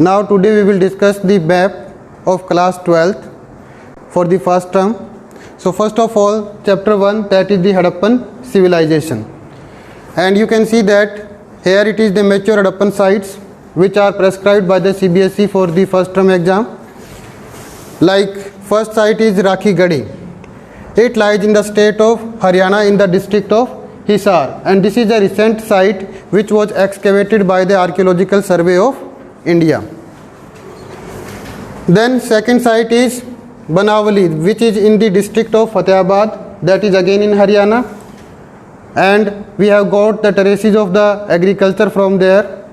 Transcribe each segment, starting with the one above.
Now today we will discuss the map of class 12th for the first term. So first of all, chapter 1, that is the Harappan civilization. And you can see that here it is the mature Harappan sites which are prescribed by the CBSE for the first term exam. Like first site is Rakhi Gadi. It lies in the state of Haryana in the district of Hisar, and this is a recent site which was excavated by the Archaeological Survey of India. Then second site is Banawali, which is in the district of Fatehabad, that is again in Haryana, and we have got the traces of the agriculture from there.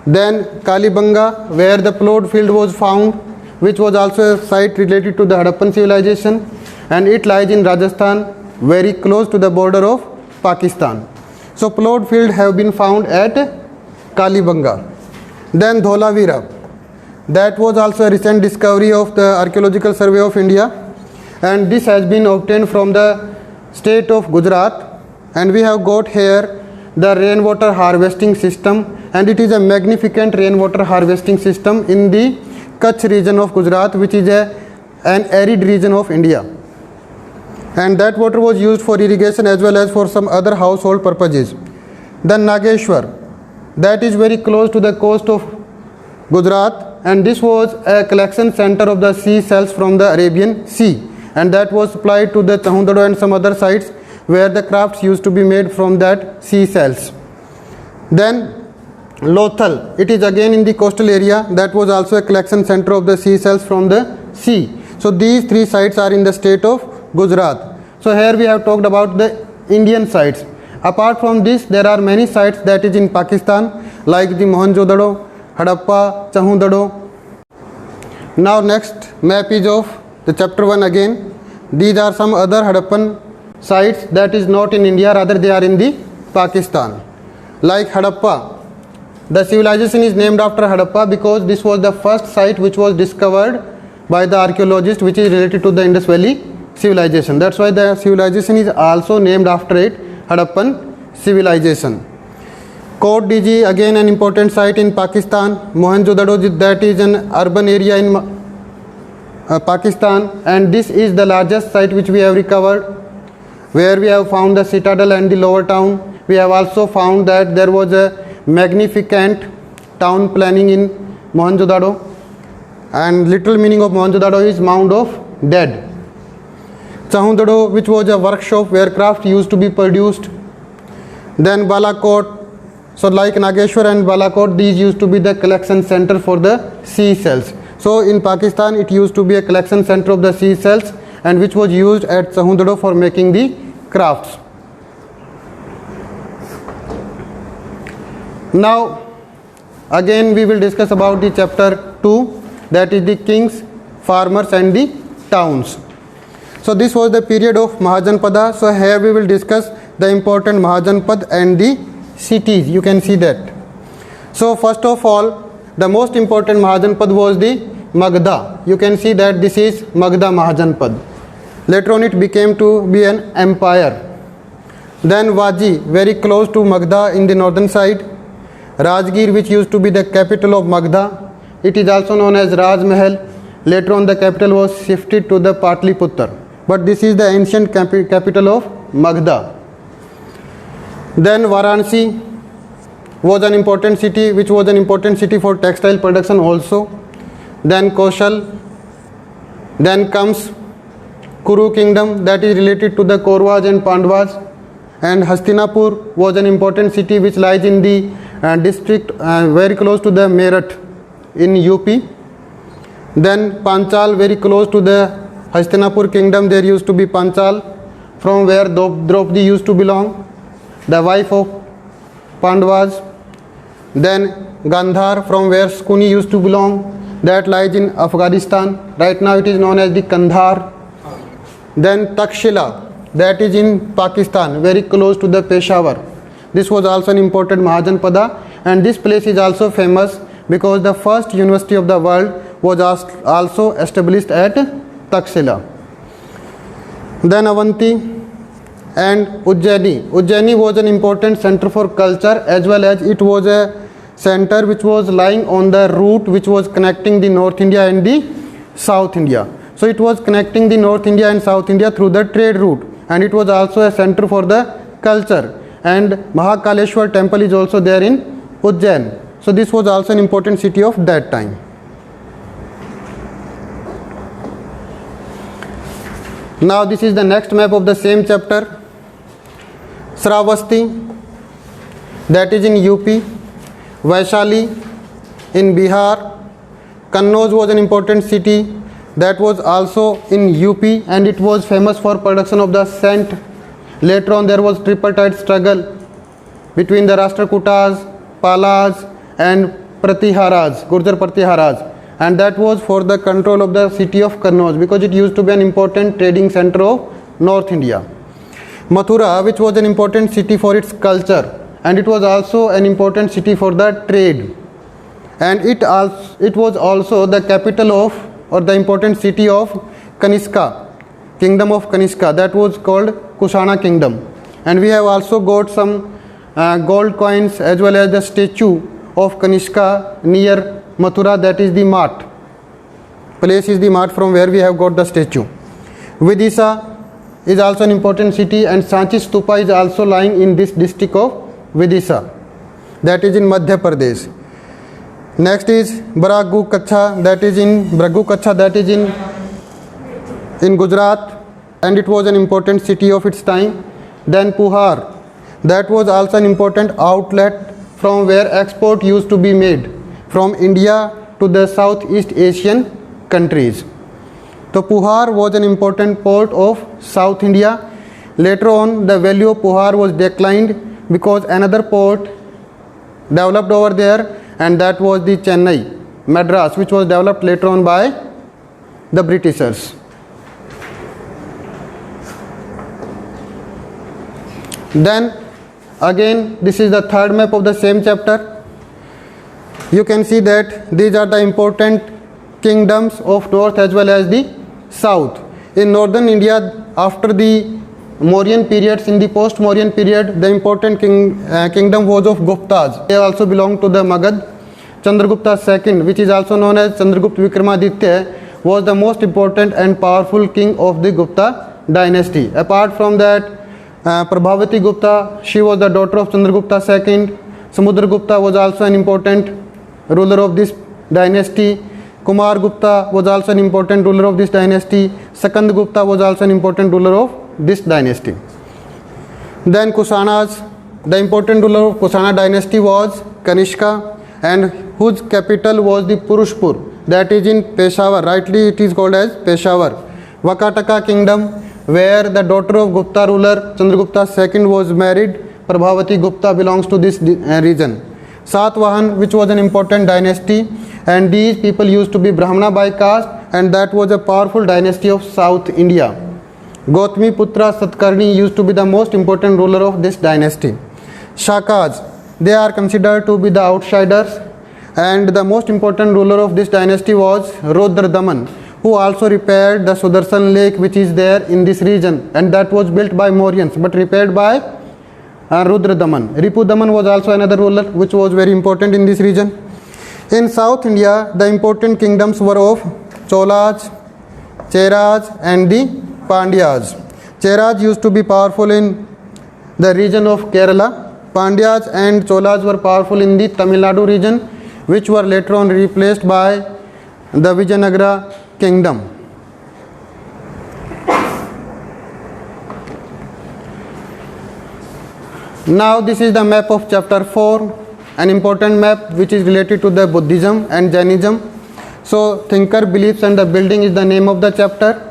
Then Kalibanga, where the plowed field was found, which was also a site related to the Harappan civilization, and it lies in Rajasthan, very close to the border of Pakistan. So plowed field have been found at Kalibanga. Then Dholavira, that was also a recent discovery of the Archaeological Survey of India, and this has been obtained from the state of Gujarat, and we have got here the rainwater harvesting system, and it is a magnificent rainwater harvesting system in the Kutch region of Gujarat, which is an arid region of India, and that water was used for irrigation as well as for some other household purposes. Then Nageshwar, that is very close to the coast of Gujarat, and this was a collection center of the sea shells from the Arabian Sea, and that was supplied to the Chahundado and some other sites where the crafts used to be made from that sea shells. Then Lothal, it is again in the coastal area, that was also a collection center of the sea shells from the sea. So these three sites are in the state of Gujarat. So here we have talked about the Indian sites. Apart from this, there are many sites that is in Pakistan, like the Mohenjo-daro, Harappa, Chahundado. Now next map is of the chapter 1 again. These are some other Harappan sites that is not in India, rather they are in the Pakistan. Like Harappa, the civilization is named after Harappa because this was the first site which was discovered by the archaeologist, which is related to the Indus Valley civilization. That's why the civilization is also named after it, Harappan civilization. Kot Diji, again an important site in Pakistan. Mohenjo-daro, that is an urban area in Pakistan, and this is the largest site which we have recovered, where we have found the citadel and the lower town. We have also found that there was a magnificent town planning in Mohenjo-daro, and literal meaning of Mohenjo-daro is mound of dead. Chahundado, which was a workshop where craft used to be produced. Then Balakot, so like Nageshwar and Balakot, these used to be the collection center for the sea shells. So in Pakistan it used to be a collection center of the sea shells, and which was used at Chahundado for making the crafts. Now again we will discuss about the chapter 2, that is the kings, farmers and the towns. So this was the period of Mahajanpada. So here we will discuss the important Mahajanpad and the cities. You can see that. So first of all, the most important Mahajanpad was the Magda. You can see that this is Magda Mahajanpad. Later on it became to be an empire. Then Vaji, very close to Magda in the northern side. Rajgir, which used to be the capital of Magda. It is also known as Rajmahal. Later on the capital was shifted to the Patliputra. But this is the ancient capital of Magda. Then Varanasi was an important city, which was an important city for textile production also. Then Kaushal. Then comes Kuru kingdom, that is related to the Kauravas and Pandavas. And Hastinapur was an important city which lies in the district very close to the Meerut in UP. Then Panchal, very close to the Hastinapur kingdom, there used to be Panchal, from where Draupadi used to belong, the wife of Pandavas. Then Gandhar, from where Skuni used to belong, that lies in Afghanistan. Right now it is known as the Kandahar. Then Takshila, that is in Pakistan, very close to the Peshawar. This was also an important Mahajanpada, and this place is also famous because the first university of the world was also established at Takshila. Then Avanti and Ujjaini. Ujjaini was an important center for culture, as well as it was a center which was lying on the route which was connecting the North India and the South India. So it was connecting the North India and South India through the trade route, and it was also a center for the culture. And Mahakaleshwar temple is also there in Ujjain. So this was also an important city of that time. Now this is the next map of the same chapter. Shravasti, that is in UP. Vaishali in Bihar. Kannauj was an important city that was also in UP, and it was famous for production of the scent. Later on there was tripartite struggle between the Rashtrakutas, Palas and Pratiharas, Gurjar Pratiharas, and that was for the control of the city of Kannauj, because it used to be an important trading center of North India. Mathura, which was an important city for its culture, and it was also an important city for the trade, and it was also the capital of, or the important city of, Kanishka, kingdom of Kanishka, that was called Kushana kingdom. And we have also got some gold coins as well as the statue of Kanishka near Mathura, that is the mart. Place is the mart from where we have got the statue. Vidisha is also an important city, and Sanchi Stupa is also lying in this district of Vidisha, that is in Madhya Pradesh. Next is Braggu Kacha, that is in Gujarat, and it was an important city of its time. Then Puhar, that was also an important outlet from where export used to be made from India to the Southeast Asian countries. So Puhar was an important port of South India. Later on the value of Puhar was declined because another port developed over there, and that was the Chennai, Madras, which was developed later on by the Britishers. Then again, this is the third map of the same chapter. You can see that these are the important kingdoms of north as well as the south. In northern India, after the Mauryan periods, in the post-Mauryan period, the important kingdom was of Guptas. They also belong to the Magad. Chandragupta II, which is also known as Chandragupta Vikramaditya, was the most important and powerful king of the Gupta dynasty. Apart from that, Prabhavati Gupta, she was the daughter of Chandragupta II. Samudragupta was also an important ruler of this dynasty. Kumar Gupta was also an important ruler of this dynasty. Sakand Gupta was also an important ruler of this dynasty. Then Kushanas, the important ruler of Kushana dynasty was Kanishka, and whose capital was the Purushpur, that is in Peshawar. Rightly it is called as Peshawar. Vakataka kingdom, where the daughter of Gupta ruler Chandragupta II was married. Prabhavati Gupta belongs to this region. Satvahan, which was an important dynasty, and these people used to be Brahmana by caste, and that was a powerful dynasty of South India. Gautami Putra Satkarni used to be the most important ruler of this dynasty. Shakas, they are considered to be the outsiders, and the most important ruler of this dynasty was Rudradaman, who also repaired the Sudarshan lake which is there in this region, and that was built by Mauryans but repaired by Rudradaman. Ripudaman was also another ruler which was very important in this region. In South India, the important kingdoms were of Cholas, Cheras and the Pandyas. Cheras used to be powerful in the region of Kerala. Pandyas and Cholas were powerful in the Tamil Nadu region, which were later on replaced by the Vijayanagara kingdom. Now this is the map of chapter 4, an important map which is related to the Buddhism and Jainism. So thinker, beliefs and the building is the name of the chapter,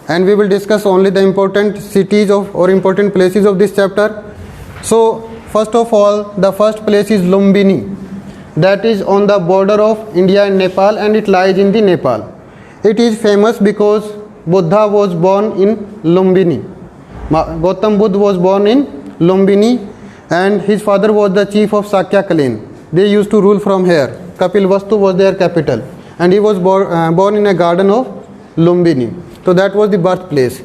and we will discuss only the important cities of or important places of this chapter. So first of all, the first place is Lumbini, that is on the border of India and Nepal, and it lies in the Nepal. It is famous because Buddha was born in Lumbini. Gautam Buddha was born in Lumbini, and his father was the chief of Sakya clan. They used to rule from here. Kapilvastu was their capital, and he was born in a garden of Lumbini. So that was the birthplace.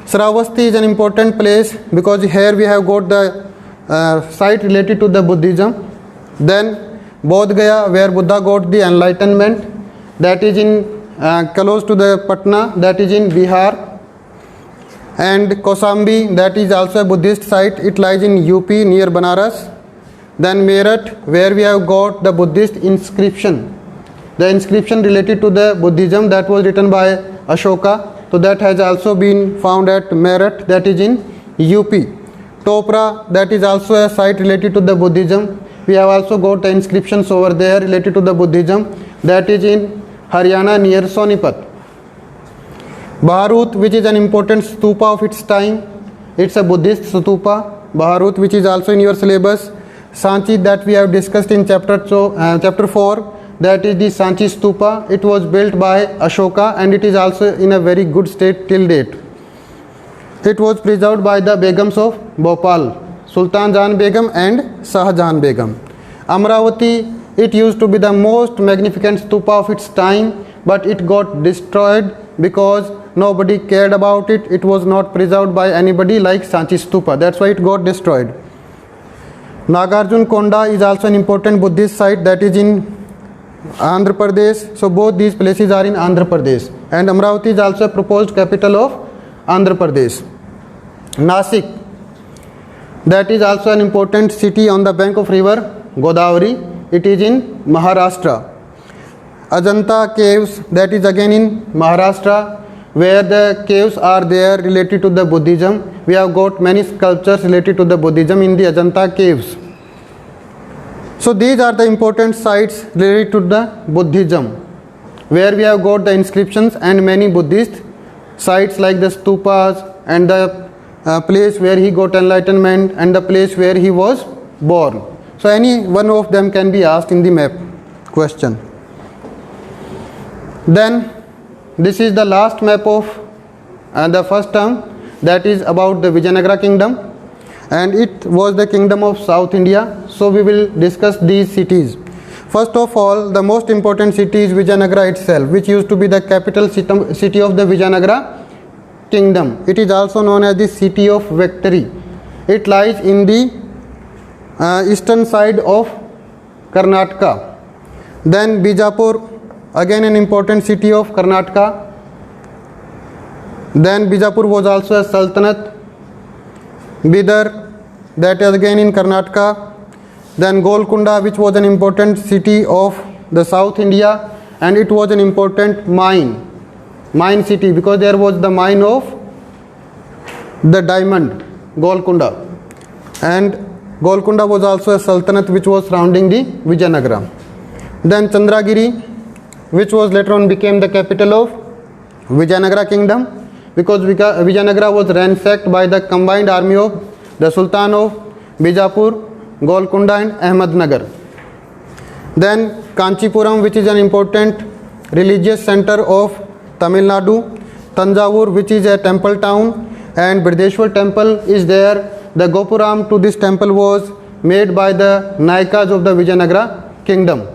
Shravasti is an important place because here we have got the site related to the Buddhism. Then Bodh Gaya, where Buddha got the enlightenment, that is in close to the Patna, that is in Bihar. And Kosambi, that is also a Buddhist site, it lies in UP near Banaras. Then Meerut, where we have got the Buddhist inscription. The inscription related to the Buddhism that was written by Ashoka. So that has also been found at Meerut, that is in UP. Topra, that is also a site related to the Buddhism. We have also got the inscriptions over there related to the Buddhism, that is in Haryana near Sonipat. Bharut, which is an important stupa of its time, it's a Buddhist stupa. Bharut, which is also in your syllabus. Sanchi, that we have discussed in chapter 4, that is the Sanchi stupa. It was built by Ashoka and it is also in a very good state till date. It was preserved by the Begums of Bhopal, Sultan Jahan Begum and Shah Jahan Begum. Amravati, it used to be the most magnificent stupa of its time, but it got destroyed because nobody cared about it. It was not preserved by anybody like Sanchi stupa. That's why it got destroyed. Nagarjun Konda is also an important Buddhist site, that is in Andhra Pradesh. So both these places are in Andhra Pradesh. And Amravati is also a proposed capital of Andhra Pradesh. Nasik, that is also an important city on the bank of river Godavari. It is in Maharashtra. Ajanta caves, that is again in Maharashtra, where the caves are there related to the Buddhism. We have got many sculptures related to the Buddhism in the Ajanta caves. So these are the important sites related to the Buddhism, where we have got the inscriptions and many Buddhist sites like the stupas and the place where he got enlightenment and the place where he was born. So any one of them can be asked in the map question. Then this is the last map of the first term, that is about the Vijayanagara kingdom, and it was the kingdom of South India. So we will discuss these cities. First of all, the most important city is Vijayanagara itself, which used to be the capital city of the Vijayanagara kingdom. It is also known as the city of victory. It lies in the eastern side of Karnataka. Then Bijapur, again an important city of Karnataka. Then Bijapur was also a sultanate. Bidar, that is again in Karnataka. Then Golconda, which was an important city of the South India, and it was an important mine city, because there was the mine of the diamond, Golconda. And Golconda was also a sultanate which was surrounding the Vijayanagara. Then Chandragiri, which was later on became the capital of Vijayanagara kingdom, because Vijayanagara was ransacked by the combined army of the Sultan of Bijapur, Golconda and Ahmednagar. Then Kanchipuram, which is an important religious center of Tamil Nadu. Tanjavur, which is a temple town, and Brideshwar temple is there. The Gopuram to this temple was made by the Nayakas of the Vijayanagara kingdom.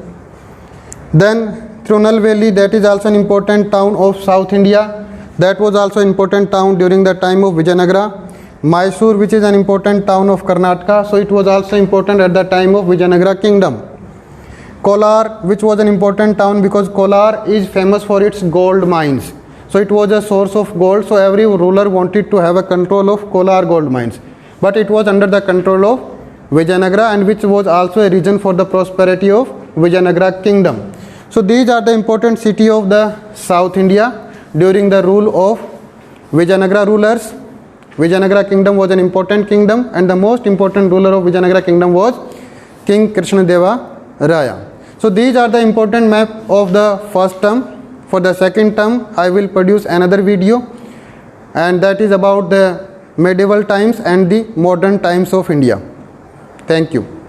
Then Tirunelveli, that is also an important town of South India. That was also an important town during the time of Vijayanagara. Mysore, which is an important town of Karnataka, so it was also important at the time of Vijayanagara kingdom. Kolar, which was an important town because Kolar is famous for its gold mines. So it was a source of gold, so every ruler wanted to have a control of Kolar gold mines. But it was under the control of Vijayanagara, and which was also a reason for the prosperity of Vijayanagara kingdom. So these are the important city of the South India during the rule of Vijayanagara rulers. Vijayanagara kingdom was an important kingdom, and the most important ruler of Vijayanagara kingdom was King Krishnadeva Raya. So these are the important map of the first term. For the second term, I will produce another video, and that is about the medieval times and the modern times of India. Thank you.